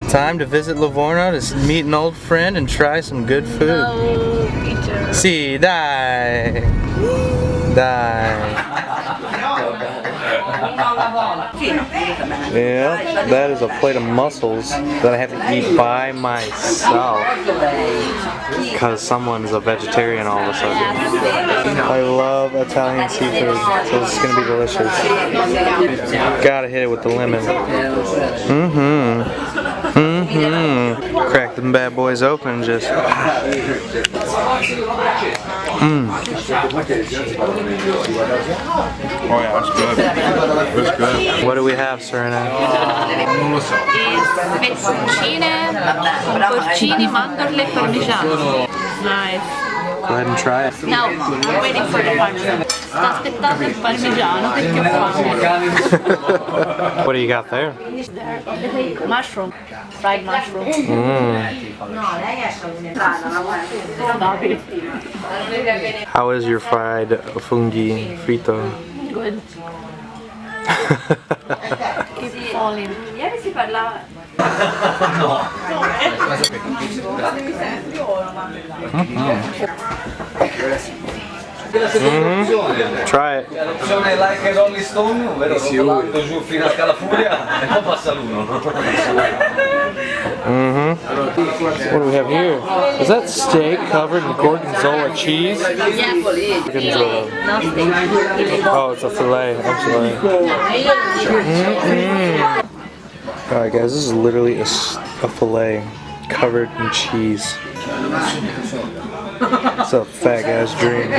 Time to visit Livorno to meet an old friend and try some good food. No, Peter. Si, dai! Dai! Yeah, that is a plate of mussels that I have to eat by myself because someone's a vegetarian all of a sudden. I love Italian seafood, so this is going to be delicious. Gotta hit it with the lemon. Crack them bad boys open, just. Oh yeah, that's good. That's good. What do we have, Serena? Non lo so. Fettuccine con porcini, mandorle e parmigiano. Nice. Go ahead and try it. No, I'm waiting for the parmigiano. Sto aspettando il parmigiano perché ho fame. What do you got there? Mushroom. Fried mushroom. How is your fried funghi frito? Good. Keep falling. Ieri si parlava. Try it. Like Rolling Stone, ovvero volando giù fino a Calafuria e poi passa l'uno. What do we have here? Is that steak covered in gorgonzola cheese? Yes. Gorgonzola. No steak. Oh, it's a fillet. I'm sorry. Alright guys, this is literally a fillet covered in cheese. It's a fat guy's dream.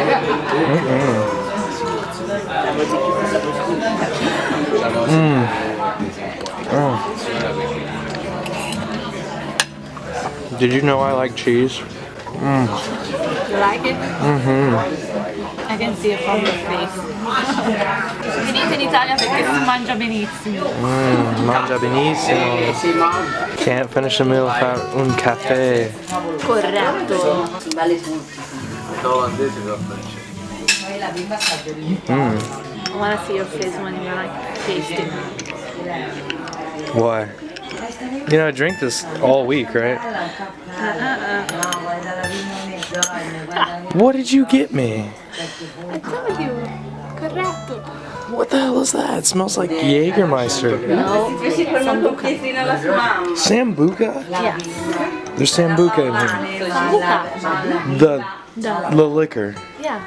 Did you know I like cheese? You like it? I can see it from your face. Venite in Italia perché si mangia benissimo. Mangia benissimo. Can't finish a meal without un caffè. Corretto. I want to see your face when you're like tasting. Why? You know, I drink this all week, right? What did you get me? I told you. Corretto. What the hell is that? It smells like Jägermeister. No. Sambuca? Yeah. There's Sambuca in here. Sambuca. The liquor. Yeah.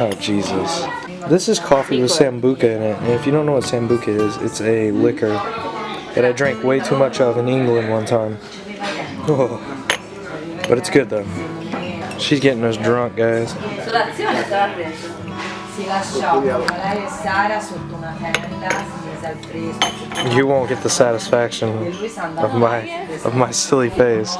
Oh, Jesus. This is coffee with Sambuca in it. And if you don't know what Sambuca is, it's a liquor that I drank way too much of in England one time. Oh. But it's good though. She's getting us drunk, guys. You won't get the satisfaction of my silly face.